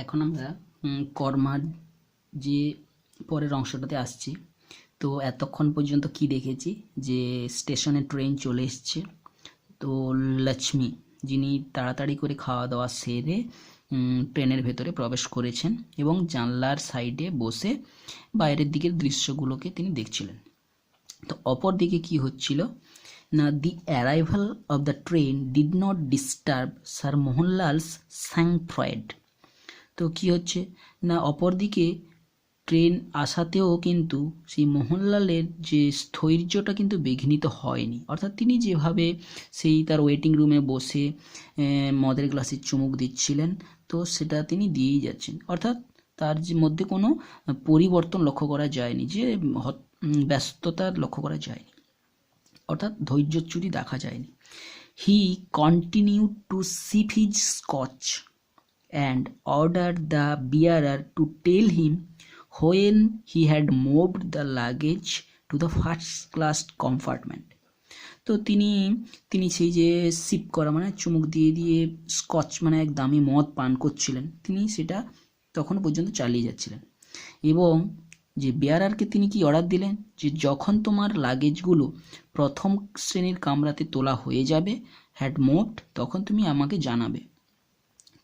এখন আমরা কর্মার যে পরের অংশটাতে আসছি। তো এতক্ষণ পর্যন্ত কি দেখেছি যে স্টেশনে ট্রেন চলে এসছে। তো লক্ষ্মী যিনি তাড়াতাড়ি করে খাওয়া দাওয়া সেরে ট্রেনের ভেতরে প্রবেশ করেছেন এবং জানলার সাইডে বসে বাইরের দিকের দৃশ্যগুলোকে তিনি দেখছিলেন। তো অপর দিকে কি হচ্ছিল না, the arrival of the train did not disturb sir Mohanlal's sangfroid. তো কি হচ্ছে না, অপরদিকে ট্রেন আসাতেও কিন্তু সেই মোহনলালের যে স্থৈর্যটা কিন্তু বিঘ্নিত হয়নি। অর্থাৎ তিনি যেভাবে সেই তার ওয়েটিং রুমে বসে মদের গ্লাসে চুমুক দিচ্ছিলেন, তো সেটা তিনি দিয়েই যাচ্ছেন। অর্থাৎ তার যে মধ্যে কোনো পরিবর্তন লক্ষ্য করা যায়নি, যে ব্যস্ততার লক্ষ্য করা যায়নি, অর্থাৎ ধৈর্যচ্যুতি দেখা যায়নি। He continued to sip his scotch and ordered the bearer to tell him when he had moved the luggage to the first class compartment. তো তিনি সেই যে সিপ করা মানে চুমুক দিয়ে দিয়ে স্কচ মানে এক দামি মদ পান করছিলেন, তিনি সেটা তখন পর্যন্ত চালিয়ে যাচ্ছিলেন। এবং যে বেয়ারারকে তিনি কি অর্ডার দিলেন যে যখন তোমার লাগেজগুলো প্রথম শ্রেণীর কামরাতে তোলা হয়ে যাবে, হ্যাড মুভড, তখন তুমি আমাকে জানাবে।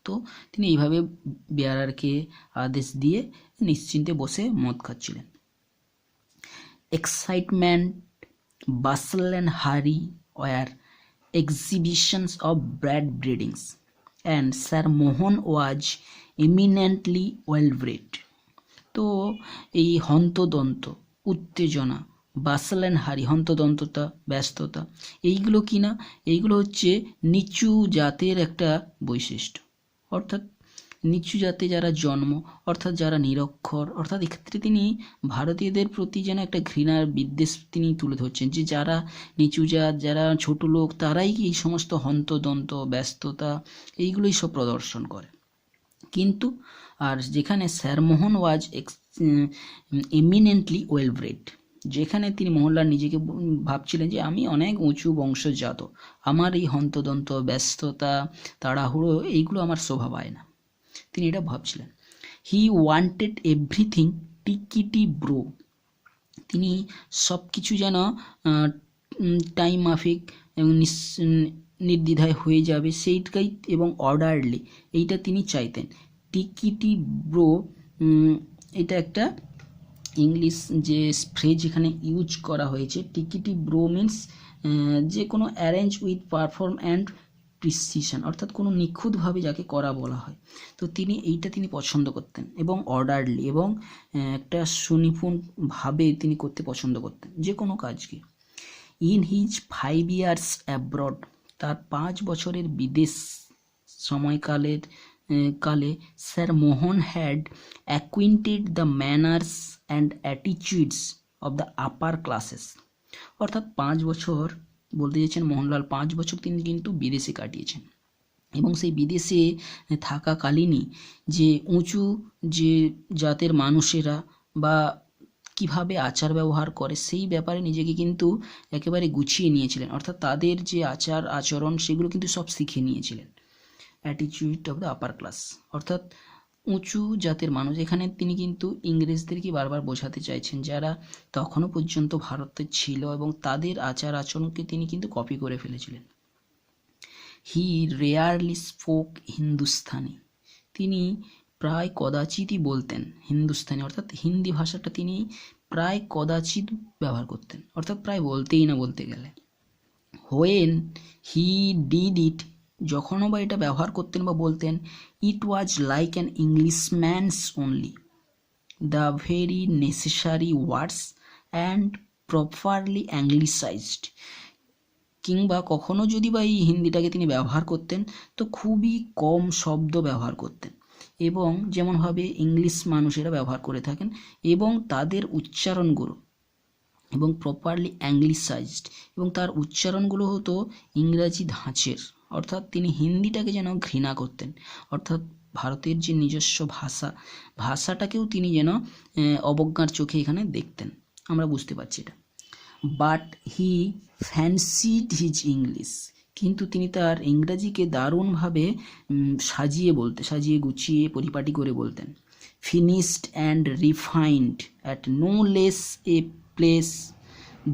তো তিনি এইভাবে বেয়ারারকে আদেশ দিয়ে নিশ্চিন্তে বসে মদ খাচ্ছিলেন। Excitement, bustle and hurry were exhibitions of bad breedings and sir Mohan was eminently well bred. তো এই হন্তদন্ত, উত্তেজনা, বাসল অ্যান্ড হারি, হন্তদন্ততা, ব্যস্ততা, এইগুলো কি না, এইগুলো হচ্ছে নিচু জাতের একটা বৈশিষ্ট্য। অর্থাৎ নিচু জাতে যারা জন্ম, অর্থাৎ যারা নিরক্ষর, অর্থাৎ এক্ষেত্রে তিনি ভারতীয়দের প্রতি যেন একটা ঘৃণার বিদ্বেষ তিনি তুলে ধরছেন, যে যারা নিচু জাত, যারা ছোট লোক, তারাই কি এই সমস্ত হন্তদন্ত, ব্যস্ততা, এইগুলোই সব প্রদর্শন করে। কিন্তু আর যেখানে sir Mohan was eminently well bread, যেখানে তিনি মোহনলাল নিজেকে ভাবছিলেন যে আমি অনেক উঁচু বংশজাত, আমার এই হন্তদন্ত, ব্যস্ততা, তাড়াহুড়ো, এইগুলো আমার শোভা পায় না, তিনি এটা ভাবছিলেন। হি ওয়ান্টেড এভরিথিং টিকিটি ব্রো, তিনি সব কিছু যেন টাইম মাফিক এবং নির্দ্বিধায় হয়ে যাবে সেইটাই, এবং অর্ডারলি, এইটা তিনি চাইতেন। টিকিটি ব্রো, এটা একটা ইংলিশ যে ফ্রেজ এখানে ইউজ করা হয়েছে। টিকিটি ব্রো মিন্স যে কোনো arrange with perform and precision, অর্থাৎ কোনো নিখুঁতভাবে যাকে করা বলা হয়। তো তিনি পছন্দ করতেন, এবং অর্ডারলি এবং একটা সুনিপুণভাবে তিনি করতে পছন্দ করতেন যে কোনো কাজকে। ইন হিজ 5 years অ্যাব্রড, তার 5 বছরের বিদেশ কালে sir Mohan had acquainted the manners and attitudes of the upper classes. অর্থাৎ 5 বছর বলতে চাইছেন মোহনলাল, 5 বছর তিনি কিন্তু বিদেশে কাটিয়েছেন, এবং সেই বিদেশে থাকাকালীনই যে উঁচু যে জাতের মানুষেরা বা কিভাবে আচার ব্যবহার করে সেই ব্যাপারে নিজেকে কিন্তু একেবারে গুছিয়ে নিয়েছিলেন। অর্থাৎ তাদের যে আচার আচরণ সেগুলো কিন্তু সব শিখে নিয়েছিলেন। Attitude of the upper class, অর্থাৎ উঁচু জাতের মানুষ, এখানে তিনি কিন্তু ইংরেজদেরকে বারবার বোঝাতে চাইছেন যারা তখনও পর্যন্ত ভারতে ছিল, এবং তাদের আচার আচরণকে তিনি কিন্তু কপি করে ফেলেছিলেন। হি রেয়ারলি স্পোক হিন্দুস্তানি, তিনি প্রায় কদাচিৎই বলতেন হিন্দুস্তানি, অর্থাৎ হিন্দি ভাষাটা তিনি প্রায় কদাচিৎ ব্যবহার করতেন, অর্থাৎ প্রায় বলতেই না বলতে গেলে। হোয়েন হি ডিড ইট, যখনও বা এটা ব্যবহার করতেন বা বলতেন, it was like an Englishman's only, the very necessary words and properly anglicised. কিংবা কখনো যদি বা এই হিন্দিটাকে তিনি ব্যবহার করতেন তো খুবই কম শব্দ ব্যবহার করতেন, এবং যেমনভাবে ইংলিশ মানুষেরা ব্যবহার করে থাকেন, এবং তাদের উচ্চারণগুলো এবং প্রপারলি অ্যাংলিসাইজড, এবং তার উচ্চারণগুলো হতো ইংরাজি ধাঁচের। অর্থাৎ তিনি হিন্দিটাকে যেন ঘৃণা করতেন, অর্থাৎ ভারতের যে নিজস্ব ভাষাটাকেও তিনি যেন অবজ্ঞার চোখে এখানে দেখতেন, আমরা বুঝতে পারছি এটা। বাট হি ফ্যান্সিড হিজ ইংলিশ, কিন্তু তিনি তার ইংরাজিকে দারুণভাবে সাজিয়ে গুছিয়ে পরিপাটি করে বলতেন। Finished and refined at no less a place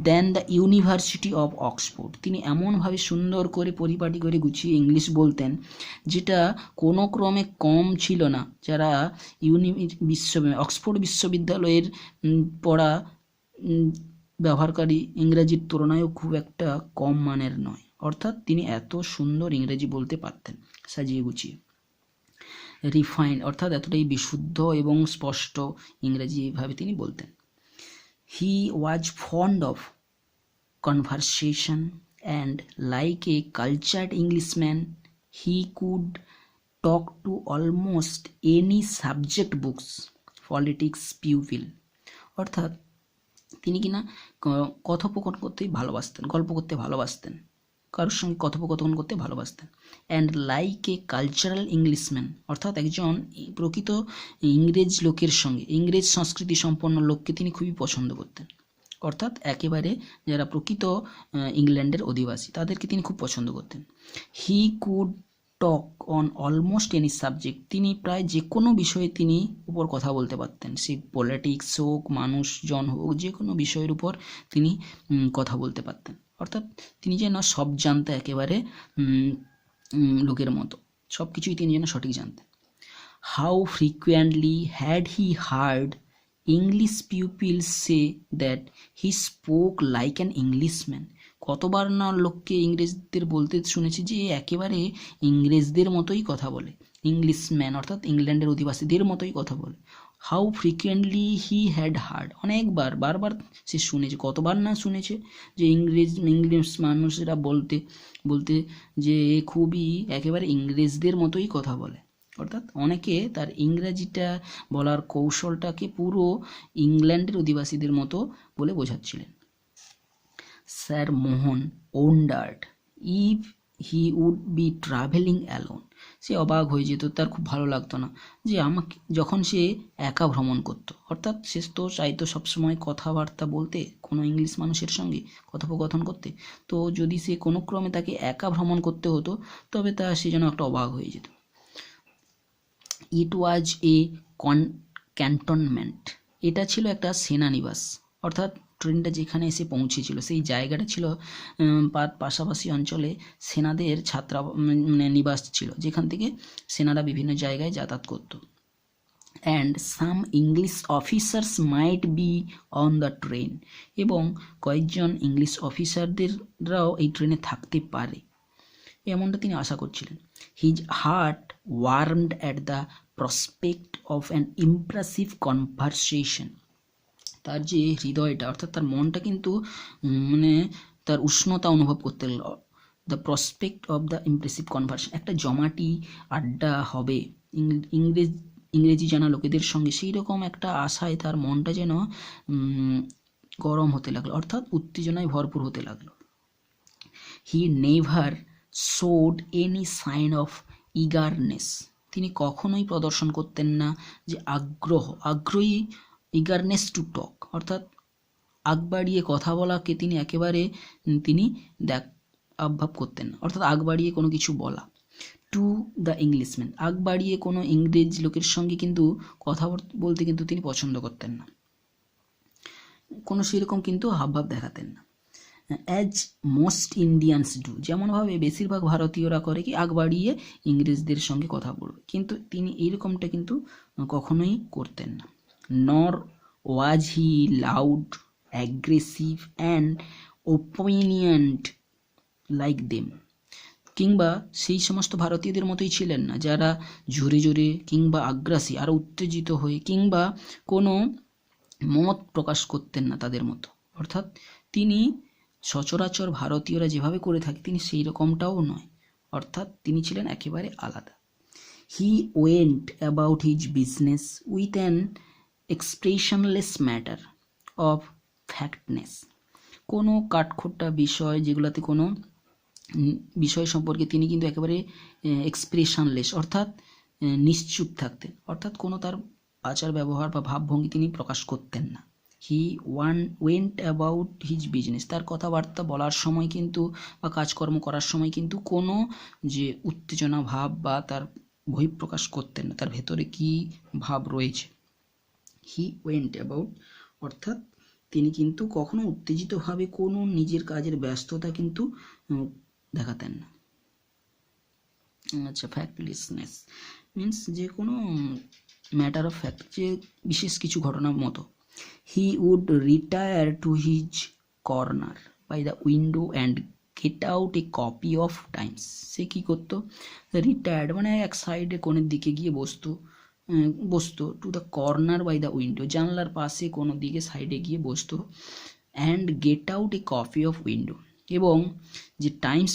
than the University of Oxford. তিনি এমনভাবে সুন্দর করে পরিপাটি করে গুছিয়ে ইংলিশ বলতেন যেটা কোনো ক্রমে কম ছিল না, যারা অক্সফোর্ড বিশ্ববিদ্যালয়ের পড়া ব্যবহারকারী ইংরাজির তুলনায়ও খুব একটা কম মানের নয়। অর্থাৎ তিনি এত সুন্দর ইংরেজি বলতে পারতেন সাজিয়ে গুছিয়ে। রিফাইন অর্থাৎ এতটাই বিশুদ্ধ এবং স্পষ্ট ইংরেজিভাবে তিনি বলতেন। He was fond of conversation and like a cultured Englishman he could talk to almost any subject books, politics, people. অর্থাৎ তিনি কিনা কথোপকথন করতেই ভালোবাসতেন, গল্প করতে ভালোবাসতেন, কারোর সঙ্গে কথোপকথন করতে ভালোবাসতেন। And like a cultural Englishman অর্থাৎ একজন প্রকৃত ইংরেজ লোকের সঙ্গে, ইংরেজ সংস্কৃতি সম্পন্ন লোককে তিনি খুবই পছন্দ করতেন। অর্থাৎ একেবারে যারা প্রকৃত ইংল্যান্ডের অধিবাসী তাদেরকে তিনি খুব পছন্দ করতেন। হি could talk on almost any subject, তিনি প্রায় যে কোনো বিষয়ে তিনি উপর কথা বলতে পারতেন, সে পলিটিক্স হোক, মানুষজন হোক, যে কোনো বিষয়ের উপর তিনি কথা বলতে পারতেন। অর্থাৎ তিনি যেন সব জানতে একেবারে লোকের মতো, সব কিছুই তিনি যেন সঠিক জানতেন। How frequently had he heard English pupils say that he spoke like an Englishman. কতবার না লোককে ইংরেজদের বলতে শুনেছি যে একেবারে ইংরেজদের মতোই কথা বলে, ইংলিশম্যান অর্থাৎ ইংল্যান্ডের অধিবাসীদের মতোই কথা বলে। How frequently he had hard, অনেকবার, বারবার সে শুনেছে, কতবার না শুনেছে যে ইংলিশ মানুষেরা বলতে যে খুবই একেবারে ইংরেজদের মতোই কথা বলে। অর্থাৎ অনেকে তার ইংরাজিটা বলার কৌশলটাকে পুরো ইংল্যান্ডের অধিবাসীদের মতো বলে বোঝাচ্ছিলেন। Sir Mohan wondered if he would be travelling alone, সে অবাক হয়ে যেত, তার খুব ভালো লাগতো না যে আমাকে যখন সে একা ভ্রমণ করতো। অর্থাৎ সে তো চাইতো সবসময় কথাবার্তা বলতে, কোনো ইংলিশ মানুষের সঙ্গে কথোপকথন করতে, তো যদি সে কোনো ক্রমে তাকে একা ভ্রমণ করতে হতো তবে সে যেন একটা অবাক হয়ে যেত। ইট ওয়াজ এ ক্যান্টনমেন্ট, এটা ছিল একটা সেনানিবাস। অর্থাৎ ট্রেনটা যেখানে এসে পৌঁছেছিল সেই জায়গাটা ছিল পাশাপাশি অঞ্চলে সেনাদের নিবাস ছিল, যেখান থেকে সেনারা বিভিন্ন জায়গায় যাতায়াত করত। And some English officers might be on the train, এবং কয়েকজন ইংলিশ অফিসারদেররাও এই ট্রেনে থাকতে পারে, এমনটা তিনি আশা করছিলেন। His heart warmed at the prospect of an impressive conversation, তার যে হৃদয়টা অর্থাৎ তার মনটা কিন্তু তার উষ্ণতা অনুভব করতে লাগলো। The prospect of the impressive conversation, একটা জমাটি আড্ডা হবে ইংরেজি জানা লোকেদের সঙ্গে, সেই রকম একটা আশায় তার মনটা যেন গরম হতে লাগলো, অর্থাৎ উত্তেজনায় ভরপুর হতে লাগলো। He never showed any sign of eagerness, তিনি কখনোই প্রদর্শন করতেন না যে আগ্রহী, ইগারনেস টু টক অর্থাৎ আগ বাড়িয়ে কথা বলাকে তিনি একেবারে আভাব করতেন না, অর্থাৎ আগ বাড়িয়ে কোনো কিছু বলা। টু দ্য ইংলিশম্যান, আগ বাড়িয়ে কোনো ইংরেজ লোকের সঙ্গে কিন্তু কথা বলতে কিন্তু তিনি পছন্দ করতেন না, কোনো সেরকম কিন্তু হাবভাব দেখাতেন না। অ্যাজ মোস্ট ইন্ডিয়ানস ডু, যেমনভাবে বেশিরভাগ ভারতীয়রা করে কি আগ বাড়িয়ে ইংরেজদের সঙ্গে কথা বলবে, কিন্তু তিনি এইরকমটা কিন্তু কখনোই করতেন না। Nor was he loud, aggressive and opinioned like them, কিংবা সেই সমস্ত ভারতীয়দের মতোই ছিলেন না যারা জোরে জোরে কিংবা আগ্রাসী, আরও উত্তেজিত হয়ে কিংবা কোনো মত প্রকাশ করতেন না তাদের মতো। অর্থাৎ তিনি সচরাচর ভারতীয়রা যেভাবে করে থাকে তিনি সেই রকমটাও নয়, অর্থাৎ তিনি ছিলেন একেবারে আলাদা। He went about his business with an expressionless matter of factness, কোনো কাঠখোট্টা বিষয় যেগুলোতে কোনো বিষয় সম্পর্কে তিনি কিন্তু একেবারে এক্সপ্রেশনলেস অর্থাৎ নিশ্চুপ থাকতেন, অর্থাৎ কোনো তার আচার ব্যবহার বা ভাবভঙ্গি তিনি প্রকাশ করতেন না। হি ওয়েন্ট অ্যাবাউট হিজ বিজনেস, তার কথাবার্তা বলার সময় কিন্তু বা কাজকর্ম করার সময় কিন্তু কোনো যে উত্তেজনা ভাব বা তার বহিঃপ্রকাশ করতেন না, তার ভেতরে কি ভাব রয়েছে। হি ওয়েন্ট অ্যাবাউট অর্থাৎ তিনি কিন্তু কখনো উত্তেজিতভাবে কোনো নিজের কাজের ব্যস্ততা কিন্তু দেখাতেন না। আচ্ছা, ফ্যাক্টলেসনেস মিন্স যে কোনো ম্যাটার অফ ফ্যাক্ট, যে বিশেষ কিছু ঘটনার মতো। He would retire to his corner by the window and get out a copy of Times. সে কী করতো, রিটায়ার্ড মানে এক সাইডে কোণের দিকে গিয়ে বসতো to the corner by the window, জানলার পাশে কোনো দিকে সাইডে গিয়ে বসতো, and get out a copy of window, এবং যে টাইমস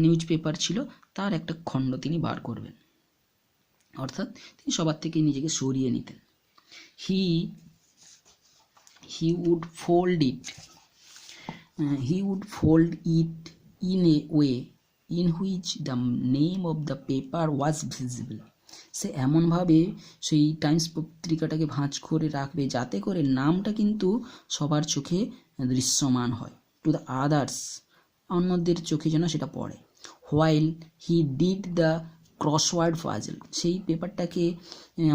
নিউজ পেপার ছিল তার একটা খণ্ড তিনি বার করবেন, অর্থাৎ তিনি সবার থেকে নিজেকে সরিয়ে নিতেন। he would fold it in a way in which the name of the paper was visible. সে এমনভাবে সেই টাইমস পত্রিকাটাকে ভাঁজ করে রাখবে যাতে করে নামটা কিন্তু সবার চোখে দৃশ্যমান হয়, টু দ্য আদার্স, অন্যদের চোখে যেন সেটা পড়ে। While he did the crossword puzzle, সেই পেপারটাকে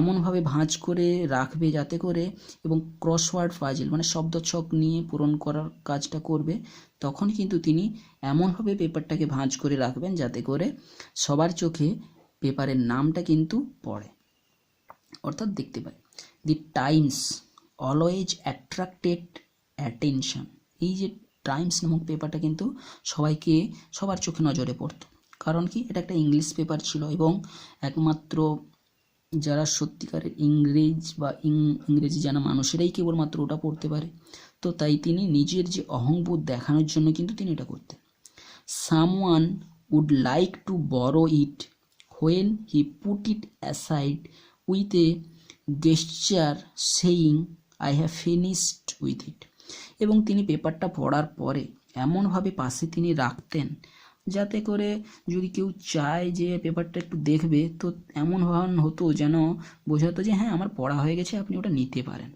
এমনভাবে ভাঁজ করে রাখবে যাতে করে, এবং ক্রসওয়ার্ড পাজল মানে শব্দছক নিয়ে পূরণ করার কাজটা করবে, তখন কিন্তু তিনি এমনভাবে পেপারটাকে ভাঁজ করে রাখবেন যাতে করে সবার চোখে পেপারের নামটা কিন্তু পড়ে, অর্থাৎ দেখতে পায়। দি টাইমস অলওয়েজ অ্যাট্রাক্টেড অ্যাটেনশন, এই যে টাইমস নামক পেপারটা কিন্তু সবার চোখে নজরে পড়তো, কারণ কি এটা একটা ইংলিশ পেপার ছিল এবং একমাত্র যারা সত্যিকারের ইংরেজি জানা মানুষেরাই কেবলমাত্র ওটা পড়তে পারে, তো তাই তিনি নিজের যে অহংবোধ দেখানোর জন্য কিন্তু তিনি এটা করতেন। Someone would like to borrow it when he put it aside with a gesture saying I have finished with it, এবং তিনি পেপারটা পড়ার পরে এমনভাবে পাশে তিনি রাখতেন যাতে করে যদি কেউ চায় যে পেপারটা একটু দেখবে তো এমন হতো যেন বোঝাতো যে হ্যাঁ আমার পড়া হয়ে গেছে, আপনি ওটা নিতে পারেন।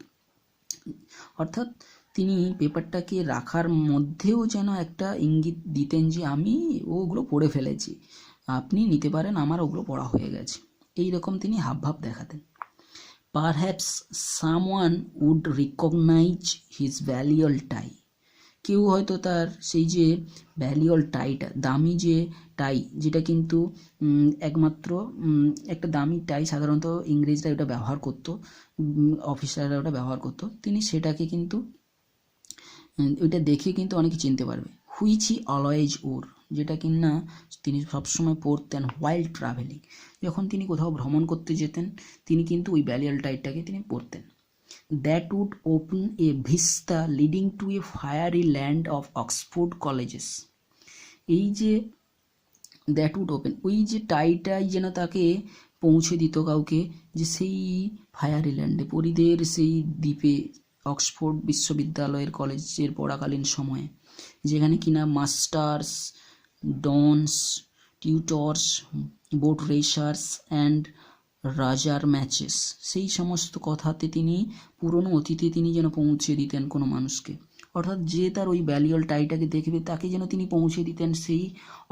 অর্থাৎ তিনি পেপারটাকে রাখার মধ্যেও যেন একটা ইঙ্গিত দিতেন যে আমি ওগুলো পড়ে ফেলেছি, আপনি নিতে পারেন, আমার ওগুলো পড়া হয়ে গেছে, এই রকম তিনি হাবভাব দেখাতেন। Perhaps someone would recognise his valuable tie, কেউ হয়তো তার সেই যে ভ্যালুয়েবল টাইটা, দামি যে টাই, যেটা কিন্তু একমাত্র একটা দামি টাই সাধারণত ইংরেজরা ওটা ব্যবহার করতো, অফিসাররা ওটা ব্যবহার করতো, তিনি সেটাকে কিন্তু ওইটা দেখে কিন্তু অনেকে চিনতে পারবে। হুইচ হি অলওয়েজ ওর, যেটা কিনা তিনি সবসময় পরতেন হোয়াইল ট্রাভেলিং, যখন তিনি কোথাও ভ্রমণ করতে যেতেন তিনি কিন্তু ওই ভ্যালুয়েবল টাইটাকে তিনি পরতেন। That would open a vista leading to a fiery land of Oxford colleges. এই যে দ্যাট উড ওপেন, ওই যে টাইটাই যেন তাকে পৌঁছে দিত কাউকে যে সেই ফায়ারি ল্যান্ডে, পরিদের সেই দ্বীপে, অক্সফোর্ড বিশ্ববিদ্যালয়ের কলেজের পড়াকালীন সময়ে, যেখানে কিনা masters, dawns, tutors, boat racers and রাজার ম্যাচেস, সেই সমস্ত কথাতে তিনি পুরনো অতীতে তিনি যেন পৌঁছে দিতেন কোনো মানুষকে, অর্থাৎ যে তার ওই ভ্যালুয়েবল টাইটাকে দেখবে তাকে যেন তিনি পৌঁছে দিতেন সেই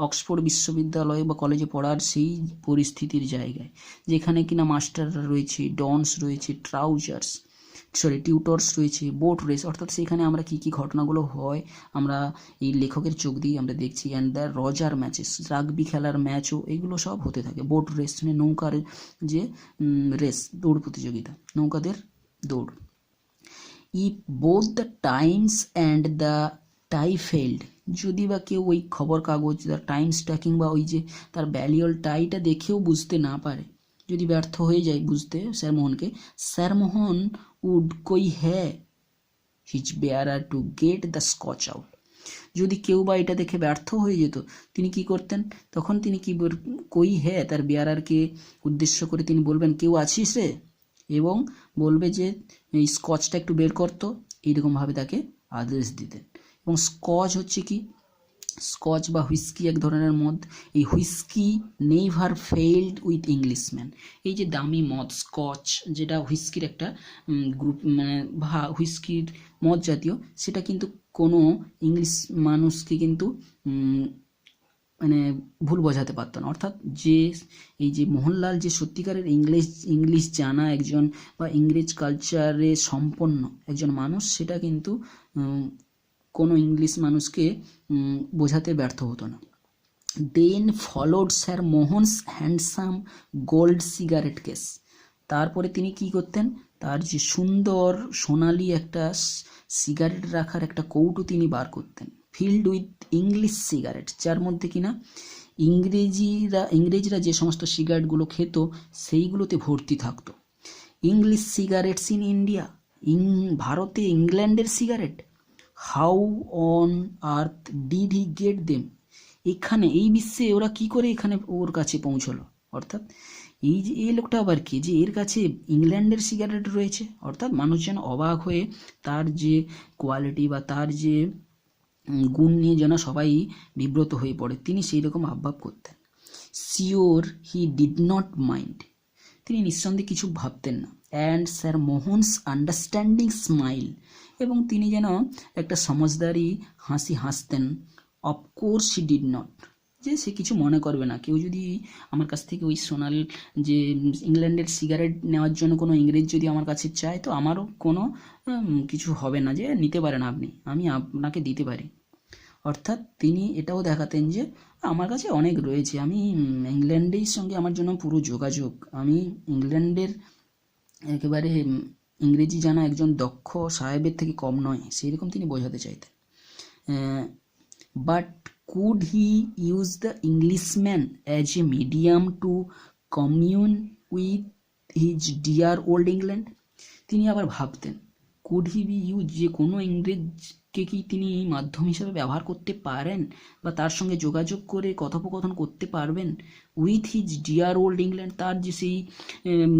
অক্সফোর্ড বিশ্ববিদ্যালয় বা কলেজে পড়ার সেই পরিস্থিতির জায়গায়, যেখানে কিনা মাস্টাররা রয়েছে, ডনস রয়েছে, টিউটর্স রয়েছে, বোট রেস, অর্থাৎ সেখানে আমরা কী কী ঘটনাগুলো হয় আমরা এই লেখকের চোখ দিয়ে আমরা দেখছি, and the Roger matches, rugby খেলার ম্যাচও এগুলো সব হতে থাকে, বোট রেস মানে নৌকার যে রেস, দৌড় প্রতিযোগিতা, নৌকাদের দৌড়। If both the Times and the tie failed, যদি বা কেউ ওই খবর কাগজ দ্য টাইমসটা কিংবা ওই যে তার ভ্যালুয়েবল টাইটা দেখেও বুঝতে না পারে, যদি ব্যর্থ হয়ে যায় বুঝতে স্যারমোহনকে, স্যারমোহন উড কই হ্যাঁ his bearer to get the Scotch out, যদি কেউ বা এটা দেখে ব্যর্থ হয়ে যেত তিনি কি করতেন, তখন তিনি কি কই হ্যাঁ তার বেয়ারারকে উদ্দেশ্য করে তিনি বলবেন কেউ আছিস রে, এবং বলবে যে এই স্কচটা একটু বের করতো, এইরকমভাবে তাকে আদেশ দিতেন। এবং স্কচ হচ্ছে কি, স্কচ বা হুইস্কি এক ধরনের মদ। এই whisky never failed with Englishman. এই যে দামি মদ স্কচ, যেটা হুইস্কির একটা গ্রুপ, মানে হুইস্কির মদ জাতীয়, সেটা কিন্তু কোনো ইংলিশ মানুষকে কিন্তু মানে ভুল বোঝাতে পারতো না। অর্থাৎ যে এই যে মোহনলাল যে সত্যিকারের ইংলিশ জানা একজন বা ইংরেজ কালচারে সম্পন্ন একজন মানুষ, সেটা কিন্তু কোনো ইংলিশ মানুষকে বোঝাতে ব্যর্থ হতো না। Then followed sir Mohan's handsome gold cigarette case. তারপরে তিনি কি করতেন, তার যে সুন্দর সোনালি একটা সিগারেট রাখার একটা কৌটো তিনি বার করতেন, ফিল্ড উইথ ইংলিশ সিগারেট, যার মধ্যে কিনা ইংরেজরা যে সমস্ত সিগারেটগুলো খেত সেইগুলোতে ভর্তি থাকতো। ইংলিশ সিগারেটস ইন ইন্ডিয়া, ভারতে ইংল্যান্ডের cigarette, how on earth did he get them, এখানে এই বিশ্বে ওরা কি করে এখানে ওর কাছে পৌঁছলো। অর্থাৎ এই যে এই লোকটা আবার কি, যে এর কাছে ইংল্যান্ডের সিগারেট রয়েছে। অর্থাৎ মানুষজন অবাক হয়ে তার যে কোয়ালিটি বা তার যে গুণ নিয়ে যেন সবাই বিব্রত হয়ে পড়ে, তিনি সেই রকম হাবভাব করতেন। Sure he did not mind, তিনি নিঃসন্দেহে কিছু ভাবতেন না। And sir Mohan's understanding smile, এবং তিনি যেন একটা সমঝদারি হাসি হাসতেন। অফকোর্স হি ডিড নট, যে সে কিছু মনে করবে না। কেউ যদি আমার কাছ থেকে ওই সোনাল যে ইংল্যান্ডের সিগারেট নেওয়ার জন্য কোনো ইংরেজ যদি আমার কাছে চায়, তো আমারও কোনো কিছু হবে না, যে নিতে পারেন আপনি, আমি আপনাকে দিতে পারি। অর্থাৎ তিনি এটাও দেখাতেন যে আমার কাছে অনেক রয়েছে, আমি ইংল্যান্ডের সঙ্গে আমার জন্য পুরো যোগাযোগ, আমি ইংল্যান্ডের একেবারে ইংরেজি জানা একজন দক্ষ সাহেবের থেকে কম নয়, সেই রকম তিনি বোঝাতে চাইতেন। But could he use the Englishman as a medium to commune with his dear old England, তিনি আবার ভাবতেন কুড হি বি ইউজ, যে কোনো ইংরেজকে কি তিনি মাধ্যম হিসেবে ব্যবহার করতে পারেন বা তার সঙ্গে যোগাযোগ করে কথোপকথন করতে পারবেন। With his dear old England, তার যে সেই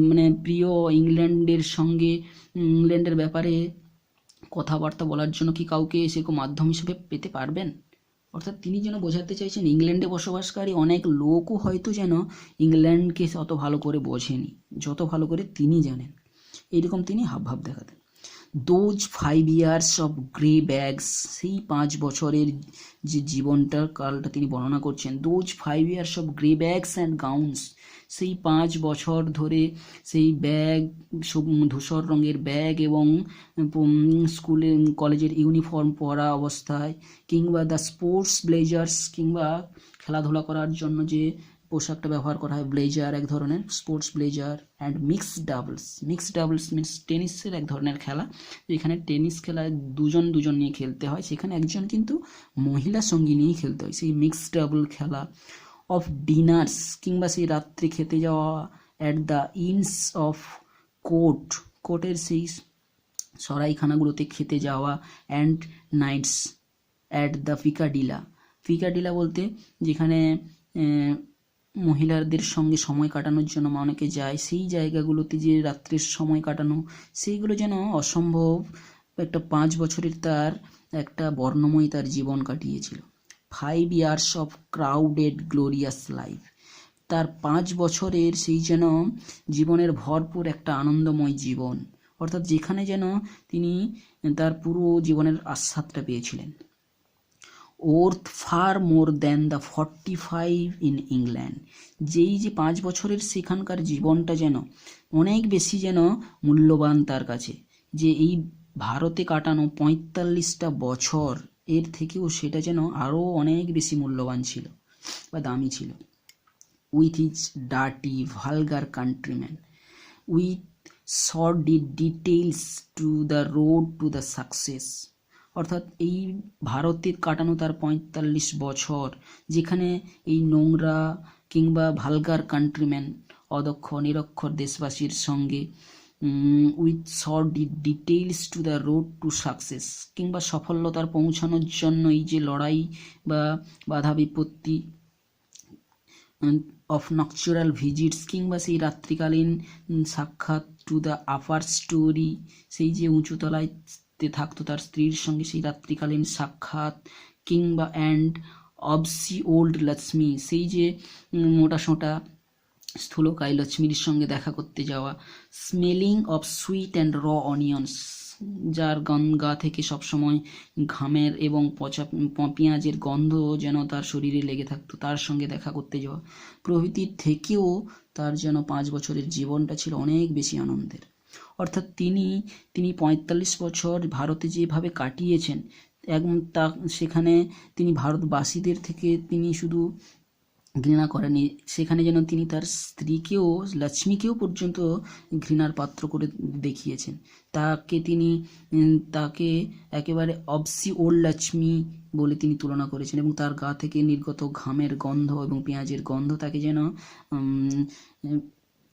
মানে প্রিয় ইংল্যান্ডের সঙ্গে ইংল্যান্ডের ব্যাপারে কথাবার্তা বলার জন্য কি কাউকে সেরকম মাধ্যম হিসেবে পেতে পারবেন। অর্থাৎ তিনি যেন বোঝাতে চাইছেন ইংল্যান্ডে বসবাসকারী অনেক লোকও হয়তো যেন ইংল্যান্ডকে অত ভালো করে বোঝেনি যত ভালো করে তিনি জানেন, এইরকম তিনি হাবভাব দেখাতেন। Those 5 years of grey bags, সেই 5 বছরের যে জীবনটা কালটা তিনি বর্ণনা করছেন। Those 5 years of grey bags and gowns, সেই 5 বছর ধরে সেই ব্যাগ, ধূসর রঙের ব্যাগ এবং স্কুলে কলেজের ইউনিফর্ম পরা অবস্থায়, কিংবা দ্য স্পোর্টস ব্লেজার্স, কিংবা খেলাধুলা করার জন্য যে পোশাকটা ব্যবহার করা হয়, ব্লেজার এক ধরনের sports blazer. And mixed doubles means টেনিসের এক ধরনের খেলা, যেখানে টেনিস খেলায় দুজন নিয়ে খেলতে হয়, সেখানে একজন কিন্তু মহিলা সঙ্গী নিয়েই খেলতে হয়, সেই মিক্সড ডাবল খেলা। অফ ডিনার্স, কিংবা সেই রাত্রে খেতে যাওয়া। অ্যাট দ্য ইনস অফ কোর্টের সেই সরাইখানাগুলোতে খেতে যাওয়া। অ্যান্ড নাইটস অ্যাট দ্য পিকাডিলা বলতে যেখানে মহিলাদের সঙ্গে সময় কাটানোর জন্য অনেকে যায়, সেই জায়গাগুলোতে যে রাত্রের সময় কাটানো, সেইগুলো যেন অসম্ভব একটা 5 বছরের তার একটা বর্ণময় তার জীবন কাটিয়েছিল। 5 years of crowded glorious life, তার 5 বছরের সেই যেন জীবনের ভরপুর একটা আনন্দময় জীবন, অর্থাৎ যেখানে যেন তিনি তার পুরো জীবনের আস্বাদটা পেয়েছিলেন। Worth fur more than the 45 in England, যেই যে 5 বছরের সেখানকার জীবনটা যেন অনেক বেশি যেন মূল্যবান তার কাছে, যে এই ভারতে কাটানো 45টা বছর এর থেকেও সেটা যেন আরও অনেক বেশি মূল্যবান ছিল বা দামি ছিল। With his dirty vulgar countryman, with sordid details to the road to the success, অর্থাৎ এই ভারতের কাটানো তার 45 বছর, যেখানে এই নোংরা কিংবা ভালগার কান্ট্রিম্যান, অদক্ষ নিরক্ষর দেশবাসীর সঙ্গে with sordid details to the road to success, কিংবা সফলতার পৌঁছানোর জন্য এই যে লড়াই বা বাধা বিপত্তি। অফ নকচুরাল ভিজিটস, কিংবা সেই রাত্রিকালীন সাক্ষাৎ। টু দ্য আপার স্টোরি, সেই যে উঁচুতলায় থাকতো তার স্ত্রীর সঙ্গে সেই রাত্রিকালীন সাক্ষাৎ। কিংবা অ্যান্ড অবসি ওল্ড লক্ষ্মী, সেই যে মোটা সোঁটা স্থূলকায় লক্ষ্মীর সঙ্গে দেখা করতে যাওয়া। স্মেলিং অফ সুইট অ্যান্ড র অনিয়ন্স, যার গা থেকে সবসময় ঘামের এবং পচা পেঁয়াজের গন্ধ যেন তার শরীরে লেগে থাকতো, তার সঙ্গে দেখা করতে যাওয়া প্রভৃতির থেকেও তার যেন 5 বছরের জীবনটা ছিল অনেক বেশি আনন্দের। অর্থাৎ তিনি 45 বছর ভারতে যেভাবে কাটিয়েছেন, সেখানে তিনি ভারতবাসীদের থেকে তিনি শুধু ঘৃণা করেনি, সেখানে যেন তিনি তার স্ত্রীকেও, লক্ষ্মীকেও পর্যন্ত ঘৃণার পাত্র করে দেখিয়েছেন। তাকে একেবারে অবসি ওল্ড লক্ষ্মী বলে তিনি তুলনা করেছেন, এবং তার গা থেকে নির্গত ঘামের গন্ধ এবং পেঁয়াজের গন্ধ তাকে যেন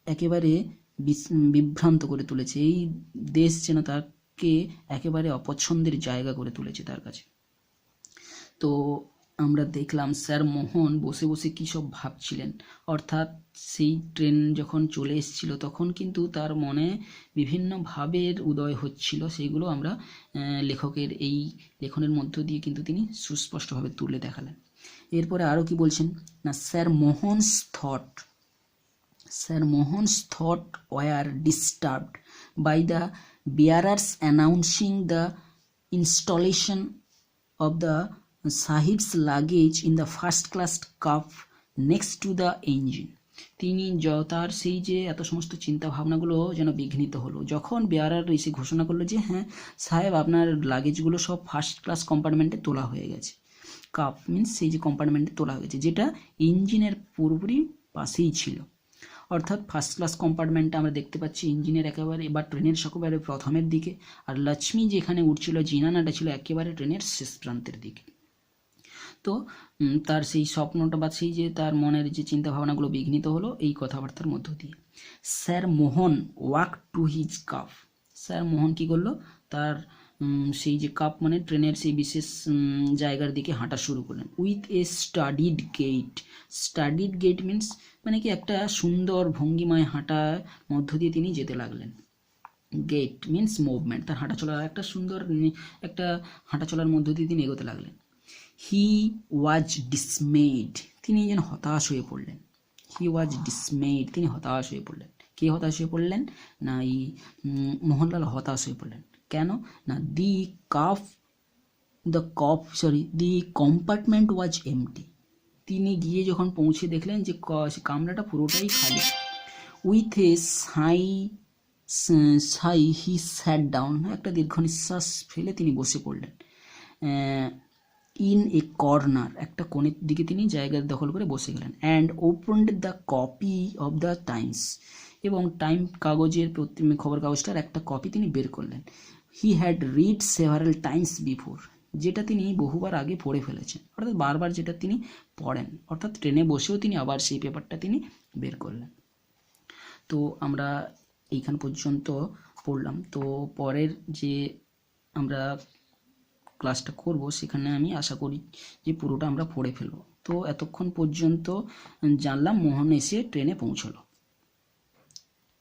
একেবারে বিভ্রান্ত করে তুলেছে। এই দেশ যেন তাকে একেবারে অপছন্দের জায়গা করে তুলেছে তার কাছে। তো আমরা দেখলাম স্যার মোহন বসে বসে কী সব ভাবছিলেন। অর্থাৎ সেই ট্রেন যখন চলে এসেছিল তখন কিন্তু তার মনে বিভিন্ন ভাবের উদয় হচ্ছিল, সেইগুলো আমরা লেখকের এই লেখনের মধ্য দিয়ে কিন্তু তিনি সুস্পষ্টভাবে তুলে দেখালেন। এরপরে আরও কি বলছেন না, sir Mohan's thought were disturbed by the bearers announcing the installation of the Sahib's luggage in the first class cup next to the engine. তিনি তার সেই যে এত সমস্ত চিন্তা ভাবনাগুলো যেন বিঘ্নিত হলো যখন বেয়ারার এসে ঘোষণা করলো যে হ্যাঁ সাহেব, আপনার লাগেজগুলো সব ফার্স্ট ক্লাস কম্পার্টমেন্টে তোলা হয়ে গেছে। কাপ মিন্স সেই যে কম্পার্টমেন্টে তোলা হয়ে গেছে, যেটা ইঞ্জিনের পুরোপুরি পাশেই ছিল। অর্থাৎ ফার্স্ট ক্লাস কম্পার্টমেন্টটা আমরা দেখতে পাচ্ছি ইঞ্জিনের একেবারে বা ট্রেনের একেবারে প্রথমের দিকে, আর লক্ষ্মী যেখানে উঠছিল জিনানাটা ছিল একেবারে ট্রেনের শেষ প্রান্তের দিকে। তো তার সেই স্বপ্নটা বা সেই যে তার মনের যে চিন্তা ভাবনাগুলো বিঘ্নিত হলো এই কথাবার্তার মধ্য দিয়ে। Sir Mohan walk to his cup, sir Mohan কি করলো, তার সেই যে কাপ মানে ট্রেনের সেই বিশেষ জায়গার দিকে হাঁটা শুরু করলেন। With a studied gait means মানে কি একটা সুন্দর ভঙ্গিমায় হাঁটার মধ্য দিয়ে তিনি যেতে লাগলেন। গেট মিন্স মুভমেন্ট, তার হাঁটা চলার একটা সুন্দর একটা হাঁটা চলার মধ্য দিয়ে তিনি এগোতে লাগলেন। হি ওয়াজ ডিসমেড, তিনি যেন হতাশ হয়ে পড়লেন। তিনি হতাশ হয়ে পড়লেন। কে হতাশ হয়ে পড়লেন না, এই মোহনলাল হতাশ হয়ে পড়লেন। কেন না, দি কম্পার্টমেন্ট ওয়াজ এমটি, তিনি গিয়ে যখন পৌঁছে দেখলেন যে কামরাটা পুরোটাই খালি। With a Sai he SAT down, একটা দীর্ঘ নিঃশ্বাস ফেলে তিনি বসে পড়লেন। ইন এ কর্নার, একটা কোণের দিকে তিনি জায়গা দখল করে বসে গেলেন। And opened the copy of the Times, এবং টাইম কাগজের খবর কাগজটার একটা কপি তিনি বের করলেন। He had read several Times before, যেটা তিনি বহুবার আগে পড়ে ফেলেছেন, অর্থাৎ বারবার যেটা তিনি পড়েন, অর্থাৎ ট্রেনে বসেও তিনি আবার সেই পেপারটা তিনি বের করলেন। তো আমরা এইখান পর্যন্ত পড়লাম। তো পরের যে আমরা ক্লাসটা করব সেখানে আমি আশা করি যে পুরোটা আমরা পড়ে ফেলব। তো এতক্ষণ পর্যন্ত জানলাম মোহন এসে ট্রেনে পৌঁছলো।